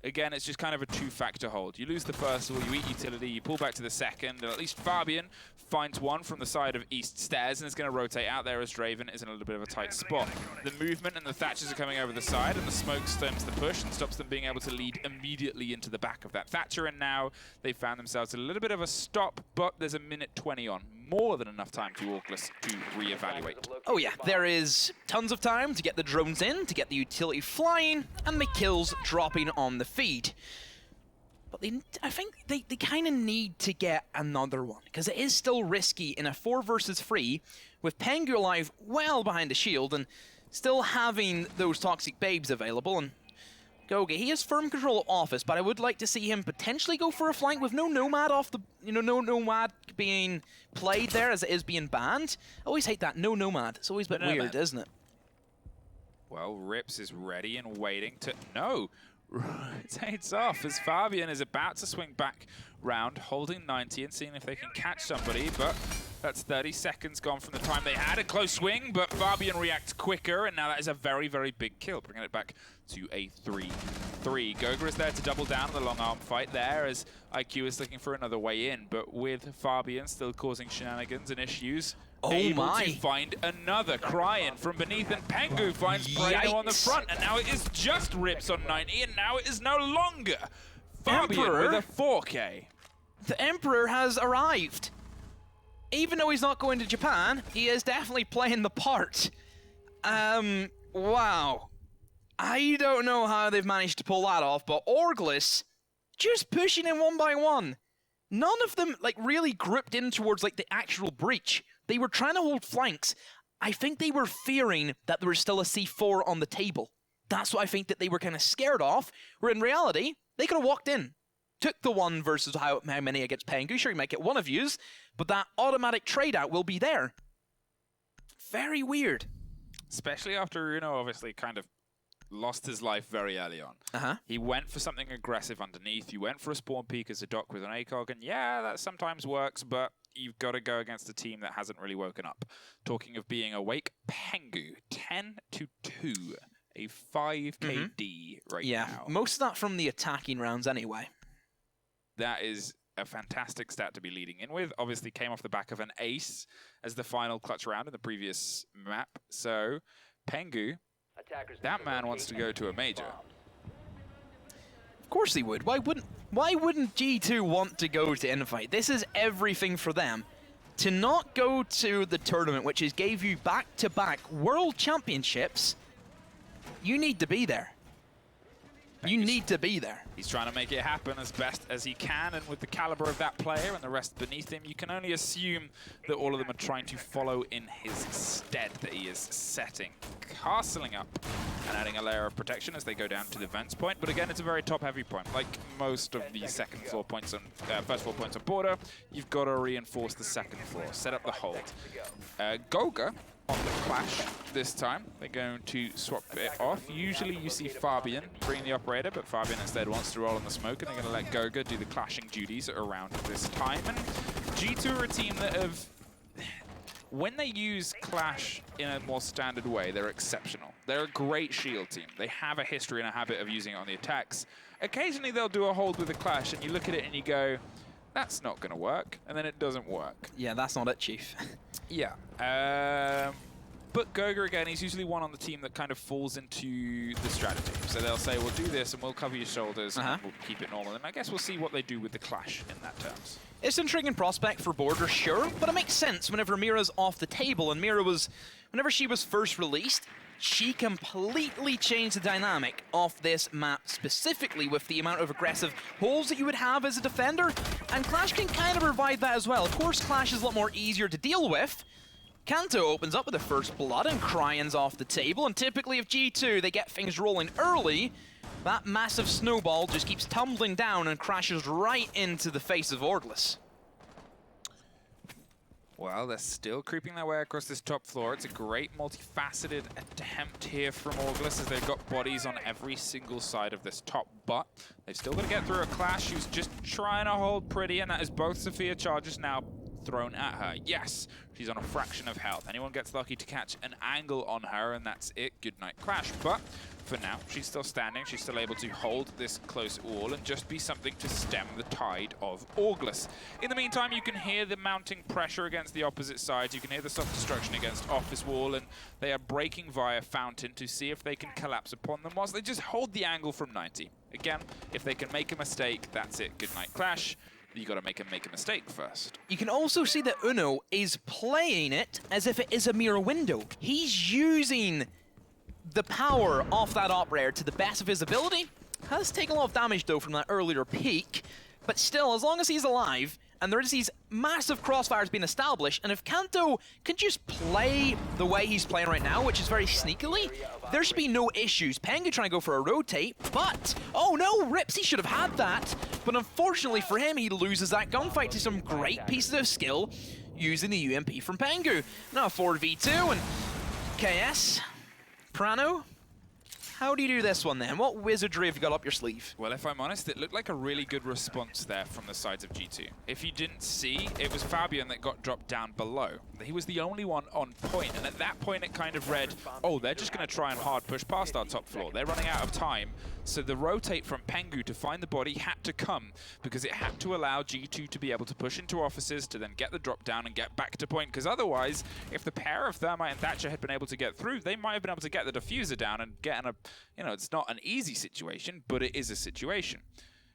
again, it's just kind of a 2-factor hold. You lose the first wall, you eat utility, you pull back to the second, and at least Fabian finds one from the side of east stairs and is going to rotate out there as Draven is in a little bit of a tight spot. The movement and the Thatchers are coming over the side, and the smoke stems the push and stops them being able to lead immediately into the back of that Thatcher, and now they found themselves a little bit of a stop, but there's a minute 20 on. More than enough time to Orglish to reevaluate. Oh yeah, there is tons of time to get the drones in, to get the utility flying, and the kills dropping on the feed. But I think they kind of need to get another one, because it is still risky in a 4 versus 3 with Pengu alive well behind the shield and still having those toxic babes available. And Goga, he has firm control of Office, but I would like to see him potentially go for a flank with no Nomad off the, no Nomad being played there as it is being banned. I always hate that, no Nomad. It's always a bit weird, isn't it? Well, Rips is ready and waiting to... No! Rotates off as Fabian is about to swing back round, holding 90 and seeing if they can catch somebody, but that's 30 seconds gone from the time they had a close swing, but Fabian reacts quicker, and now that is a very, very big kill, bringing it back to a 3-3. Goga is there to double down on the long arm fight there as IQ is looking for another way in, but with Fabian still causing shenanigans and issues, able to find another cry-in from beneath, and Pengu finds Prado on the front, and now it is just Rips on 90, and now it is no longer Fabian Emperor with a 4K. The Emperor has arrived. Even though he's not going to Japan, he is definitely playing the part. Wow. I don't know how they've managed to pull that off, but Orglis just pushing in one by one. None of them really grouped in towards the actual breach. They were trying to hold flanks. I think they were fearing that there was still a C4 on the table. That's what I think that they were kind of scared of, where in reality, they could have walked in. Took the 1 versus how many against Pengu. Sure, you might get one of yous, but that automatic trade out will be there. Very weird. Especially after Uno obviously kind of lost his life very early on. He went for something aggressive underneath. You went for a spawn peek as a dock with an ACOG, and yeah, that sometimes works, but you've got to go against a team that hasn't really woken up. Talking of being awake, Pengu, 10-2, a 5 KD right now. Yeah, most of that from the attacking rounds anyway. That is a fantastic stat to be leading in with. Obviously came off the back of an ace as the final clutch round in the previous map. So, Pengu, that man wants to go to a major. Of course he would. Why wouldn't G2 want to go to Infight? This is everything for them. To not go to the tournament, which is gave you back-to-back world championships, you need to be there. You need to be there. He's trying to make it happen as best as he can, and with the caliber of that player and the rest beneath him, you can only assume that all of them are trying to follow in his stead that he is setting. Castling up and adding a layer of protection as they go down to the vents point, but again, it's a very top-heavy point. Like most of the first 4 points on border, you've got to reinforce the second floor, set up the hold. Goga on the clash this time. They're going to swap it off. Usually you see Fabian bring the operator, but Fabian instead wants to roll on the smoke, and they're going to let Goga do the clashing duties around this time. And G2 are a team that have, when they use Clash in a more standard way, they're exceptional. They're a great shield team. They have a history and a habit of using it on the attacks. Occasionally they'll do a hold with a Clash, and you look at it and you go, that's not going to work, and then it doesn't work. Yeah, that's not it, Chief. Yeah. But Goga, again, he's usually one on the team that kind of falls into the strategy. So they'll say, we'll do this, and we'll cover your shoulders, and we'll keep it normal. And I guess we'll see what they do with the Clash in that terms. It's an intriguing prospect for Border, sure, but it makes sense whenever Mira's off the table, and Mira was, whenever she was first released, she completely changed the dynamic of this map, specifically with the amount of aggressive holes that you would have as a defender, and Clash can kind of provide that as well. Of course, Clash is a lot more easier to deal with. Kanto opens up with the first blood, and Cryan's off the table, and typically if G2, they get things rolling early, that massive snowball just keeps tumbling down and crashes right into the face of Orglis. Well, they're still creeping their way across this top floor. It's a great multifaceted attempt here from Orglis as they've got bodies on every single side of this top, but they've still got to get through a Clash who's just trying to hold pretty, and that is both Sophia charges now thrown at her. Yes, she's on a fraction of health. Anyone gets lucky to catch an angle on her, and that's it. Good night, Clash. But for now, she's still standing. She's still able to hold this close wall and just be something to stem the tide of Orglis. In the meantime, you can hear the mounting pressure against the opposite sides. You can hear the self-destruction against Office Wall, and they are breaking via Fountain to see if they can collapse upon them whilst they just hold the angle from 90. Again, if they can make a mistake, that's it. Good night, Clash. You got to make a mistake first. You can also see that Uno is playing it as if it is a mirror window. He's using the power of that operator to the best of his ability, Has taken a lot of damage, though, from that earlier peak. But still, as long as he's alive, and there is these massive crossfires being established, and if Kanto can just play the way he's playing right now, which is very sneakily, there should be no issues. Pengu trying to go for a rotate, but... Oh no, Ripsy should have had that, but unfortunately for him, he loses that gunfight to some great pieces of skill using the UMP from Pengu. Now 4v2, and KS, Prano, how do you do this one then? What wizardry have you got up your sleeve? Well, if I'm honest, it looked like a really good response there from the sides of G2. If you didn't see, it was Fabian that got dropped down below. He was the only one on point, and at that point it kind of read, oh, they're just going to try and hard push past our top floor. They're running out of time. So the rotate from Pengu to find the body had to come, because it had to allow G2 to be able to push into offices to then get the drop down and get back to point, because otherwise, if the pair of Thermite and Thatcher had been able to get through, they might have been able to get the diffuser down and get in a, you know, it's not an easy situation, but it is a situation.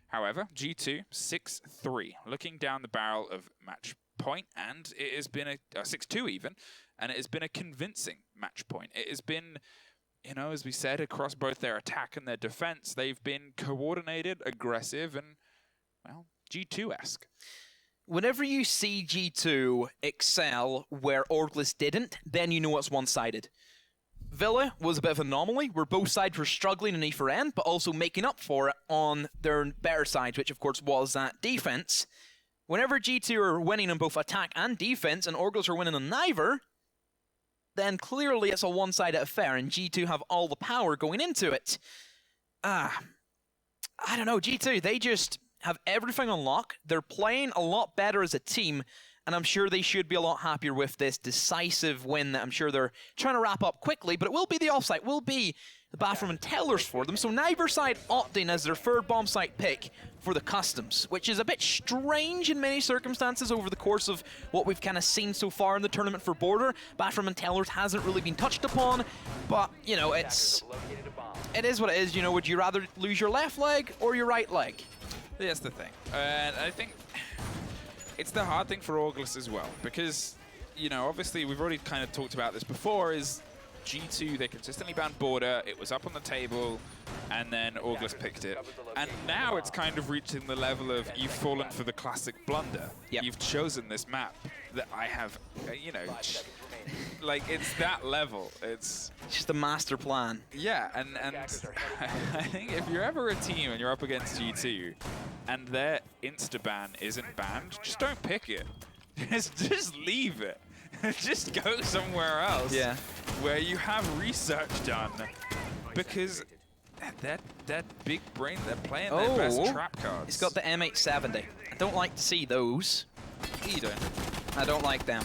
However, G2, 6-3, looking down the barrel of match point, and it has been a 6-2 even, and it has been a convincing match point. It has been, you know, as we said, across both their attack and their defense, they've been coordinated, aggressive, and, well, G2-esque. Whenever you see G2 excel where Orglis didn't, then you know it's one-sided. Villa was a bit of an anomaly, where both sides were struggling in E4N, but also making up for it on their better sides, which of course was that defense. Whenever G2 are winning on both attack and defense, and Orglis are winning on neither, then clearly it's a one-sided affair, and G2 have all the power going into it. I don't know, G2, they just have everything on lock. They're playing a lot better as a team, and I'm sure they should be a lot happier with this decisive win that I'm sure they're trying to wrap up quickly, but it will be the offsite, will be the bathroom and tellers for them, so neither side opting as their third bomb site pick for the customs, which is a bit strange in many circumstances over the course of what we've kind of seen so far in the tournament for Border. Bathroom and tellers hasn't really been touched upon, but, you know, it is what it is. You know, would you rather lose your left leg or your right leg? That's the thing. And I think it's the hard thing for Orglis as well, because, you know, obviously we've already kind of talked about this before, is G2, they consistently banned Border, it was up on the table, and then Orglis picked it. And now it's kind of reaching the level of you've fallen for the classic blunder. Yep. You've chosen this map that I have, you know, like, it's that level. It's just a master plan. Yeah, and I think if you're ever a team and you're up against G2 and their insta-ban isn't banned, just don't pick it. Just leave it. Just go somewhere else, yeah, where you have research done, because that big brain, they're playing their best trap cards. He's got the M870. I don't like to see those. You don't. I don't like them.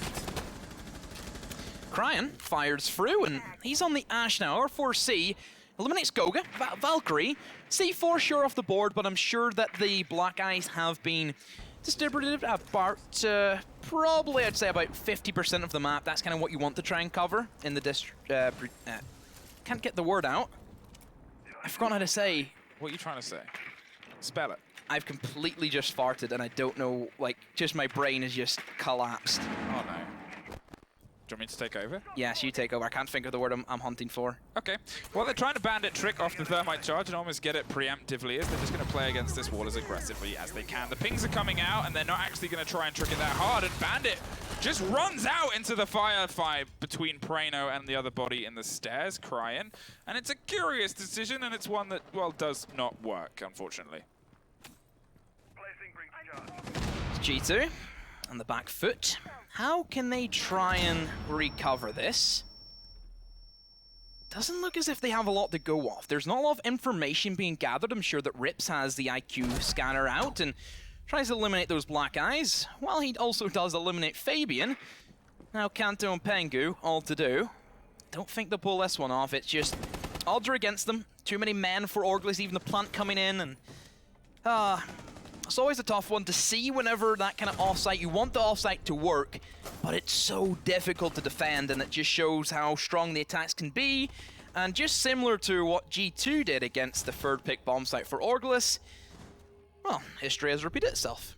Cryan fires through, and he's on the Ash now. R4C eliminates Goga. Valkyrie. C4 sure off the board, but I'm sure that the Black Eyes have been distributed about, probably I'd say about 50% of the map. That's kind of what you want to try and cover in the can't get the word out. I forgot how to say. What are you trying to say? Spell it. I've completely just farted and I don't know, like, just my brain is just collapsed. Oh no. Do you want me to take over? Yes, you take over. I can't think of the word I'm hunting for. Okay. Well, they're trying to bandit trick off the thermite charge and almost get it preemptively, as they're just going to play against this wall as aggressively as they can. The pings are coming out, and they're not actually going to try and trick it that hard, and Bandit just runs out into the firefight between Prano and the other body in the stairs, Cryan. And it's a curious decision, and it's one that, well, does not work, unfortunately. G2 on the back foot. How can they try and recover this? Doesn't look as if they have a lot to go off. There's not a lot of information being gathered. I'm sure that Rips has the IQ scanner out and tries to eliminate those Black Eyes, while he also does eliminate Fabian. Now Kanto and Pengu, all to do. Don't think they'll pull this one off. It's just odds are against them. Too many men for Orglis, even the plant coming in, and it's always a tough one to see whenever that kind of offsite. You want the offsite to work, but it's so difficult to defend, and it just shows how strong the attacks can be. And just similar to what G2 did against the third pick bomb site for Orglis, well, history has repeated itself.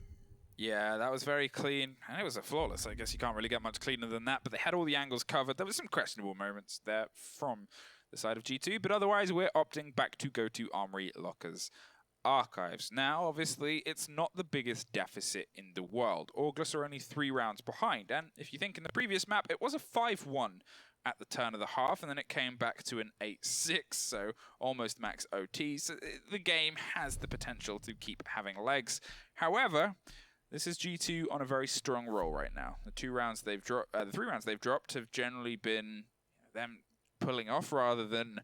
Yeah, that was very clean, and it was a flawless. I guess you can't really get much cleaner than that, but they had all the angles covered. There were some questionable moments there from the side of G2, but otherwise we're opting back to go to Armory Lockers Archives. Now, obviously, it's not the biggest deficit in the world. Auglis are only 3 rounds behind, and if you think in the previous map, it was a 5-1 at the turn of the half, and then it came back to an 8-6, so almost max OT. So the game has the potential to keep having legs. However, this is G2 on a very strong roll right now. The 3 rounds they've dropped have generally been them pulling off rather than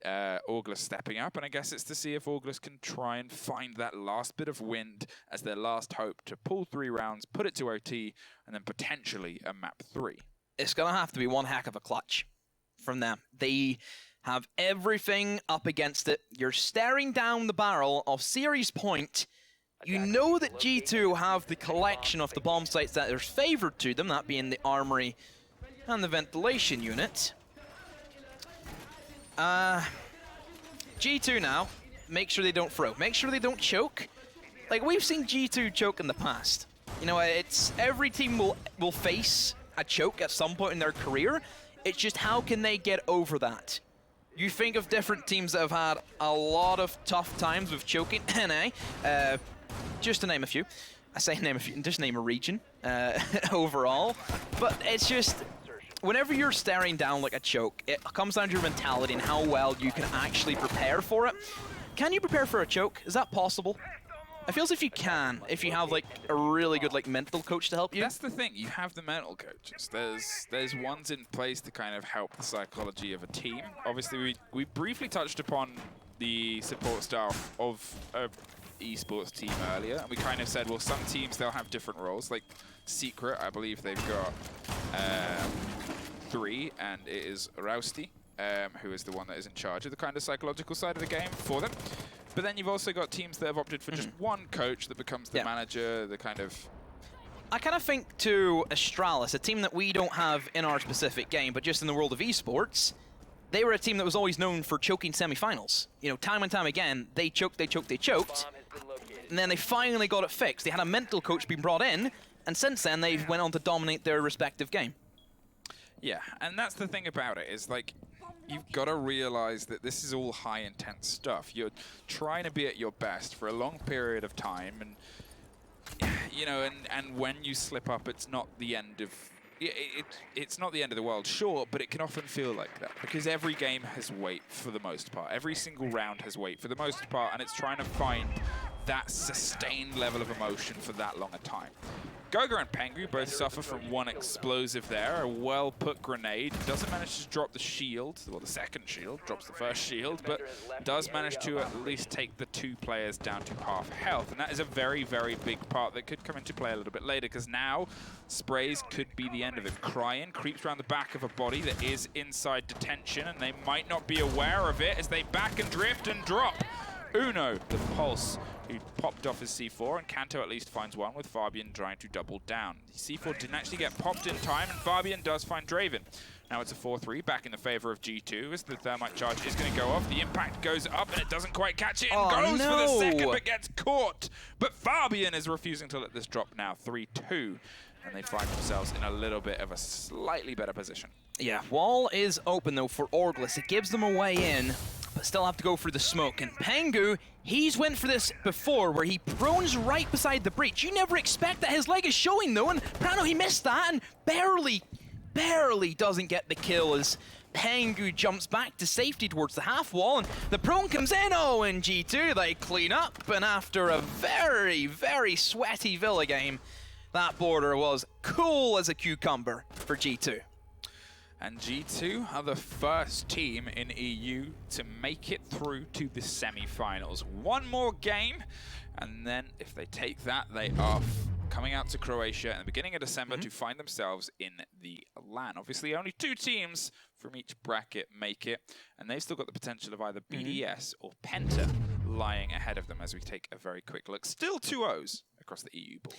Auglis stepping up, and I guess it's to see if Auglis can try and find that last bit of wind as their last hope to pull 3 rounds, put it to OT, and then potentially a map 3. It's going to have to be one heck of a clutch from them. They have everything up against it. You're staring down the barrel of Series Point. You know that G2 have the collection of the bomb sites that are favored to them, that being the armory and the ventilation unit. G2 now, make sure they don't throw. Make sure they don't choke. Like, we've seen G2 choke in the past. You know, it's every team will face a choke at some point in their career. It's just how can they get over that? You think of different teams that have had a lot of tough times with choking. NA, just to name a few. I say name a few, just name a region overall. But it's just, whenever you're staring down like a choke, it comes down to your mentality and how well you can actually prepare for it. Can you prepare for a choke? Is that possible? I feel as if you can, if you have like a really good like mental coach to help you. That's the thing, you have the mental coaches. There's ones in place to kind of help the psychology of a team. Obviously, we briefly touched upon the support staff of a esports team earlier, and we kind of said, well, some teams, they'll have different roles. Like Secret, I believe they've got 3, and it is Rousty, who is the one that is in charge of the kind of psychological side of the game for them. But then you've also got teams that have opted for just one coach that becomes the manager, the kind of... I kind of think to Astralis, a team that we don't have in our specific game, but just in the world of esports, they were a team that was always known for choking semifinals. You know, time and time again, they choked, and then they finally got it fixed. They had a mental coach being brought in, and since then they've went on to dominate their respective game. Yeah, and that's the thing about it, is like, you've got to realize that this is all high intense stuff. You're trying to be at your best for a long period of time, and you know, and when you slip up, it's not the end of it's not the end of the world, sure, but it can often feel like that because every game has weight for the most part. Every single round has weight for the most part, and it's trying to find that sustained level of emotion for that long a time. Goga and Pengu both suffer from one explosive there, a well-put grenade. Doesn't manage to drop the shield, well, the second shield, drops the first shield, but does manage to at least take the 2 players down to half health. And that is a very, very big part that could come into play a little bit later, because now sprays could be the end of it. Cryin creeps around the back of a body that is inside detention, and they might not be aware of it as they back and drift and drop. Uno, the Pulse, who popped off his C4, and Kanto at least finds one, with Fabian trying to double down. The C4 didn't actually get popped in time, and Fabian does find Draven. Now it's a 4-3 back in the favor of G2 as the thermite charge is going to go off. The impact goes up, and it doesn't quite catch it, and goes for the second, but gets caught. But Fabian is refusing to let this drop now, 3-2, and they find themselves in a little bit of a slightly better position. Yeah, wall is open though for Auglis. It gives them a way in, but still have to go through the smoke. And Pengu, he's went for this before, where he prones right beside the breach. You never expect that his leg is showing though, and Prano, he missed that and barely doesn't get the kill as Pengu jumps back to safety towards the half wall, and the prone comes in. Oh, and G2, they clean up, and after a very, very sweaty Villa game, that border was cool as a cucumber for G2. And G2 are the first team in EU to make it through to the semi-finals. One more game, and then if they take that, they are coming out to Croatia in the beginning of December to find themselves in the LAN. Obviously, only 2 teams from each bracket make it, and they've still got the potential of either BDS or Penta lying ahead of them as we take a very quick look. Still 2-0s across the EU board.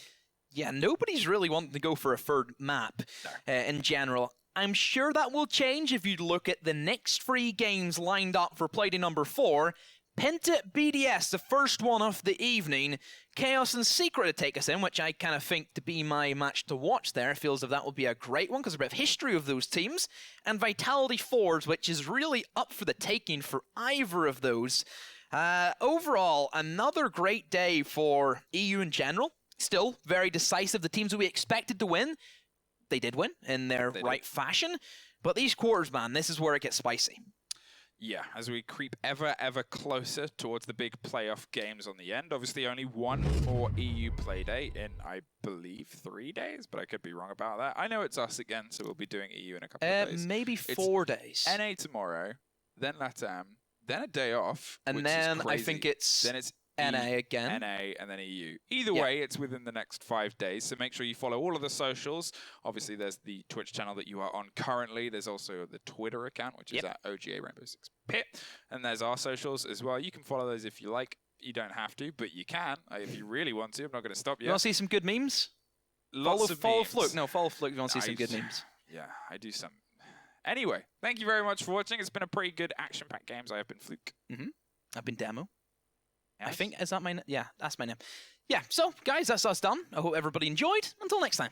Yeah, nobody's really wanting to go for a third map in general. I'm sure that will change if you look at the next 3 games lined up for play day number 4. Pinta BDS, the first one of the evening. Chaos and Secret to take us in, which I kind of think to be my match to watch there. It feels as if that will be a great one because there's a bit of history of those teams. And Vitality Forge, which is really up for the taking for either of those. Overall, another great day for EU in general. Still very decisive. The teams that we expected to win, they did win in their right fashion. But these quarters, man, this is where it gets spicy. Yeah, as we creep ever closer towards the big playoff games on the end. Obviously, only one more EU playdate in, I believe, 3 days, but I could be wrong about that. I know it's us again, so we'll be doing EU in a couple of days. Maybe 4 days. NA tomorrow, then LATAM, then a day off, and then I think it's NA again. NA and then EU. Either way, it's within the next 5 days, so make sure you follow all of the socials. Obviously, there's the Twitch channel that you are on currently. There's also the Twitter account, which is at OGA Rainbow Six Pit. And there's our socials as well. You can follow those if you like. You don't have to, but you can if you really want to. I'm not going to stop you. You want to see some good memes? Follow Fluke. No, follow Fluke if you want to see some good memes. Yeah, I do some. Anyway, thank you very much for watching. It's been a pretty good action-packed games. I have been Fluke. I've been Demo. Yes. I think, is that my name? Yeah, that's my name. Yeah, so, guys, that's us done. I hope everybody enjoyed. Until next time.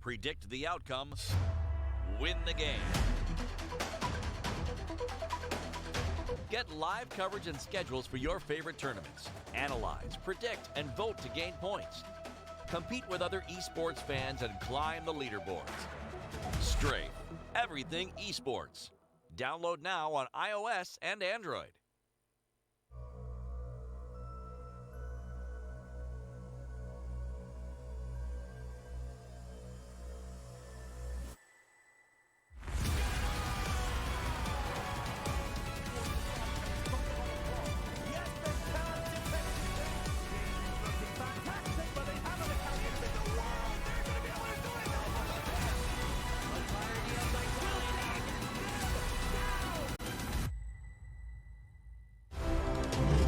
Predict the outcome, win the game. Get live coverage and schedules for your favorite tournaments. Analyze, predict, and vote to gain points. Compete with other esports fans and climb the leaderboards. Strafe, everything esports. Download now on iOS and Android.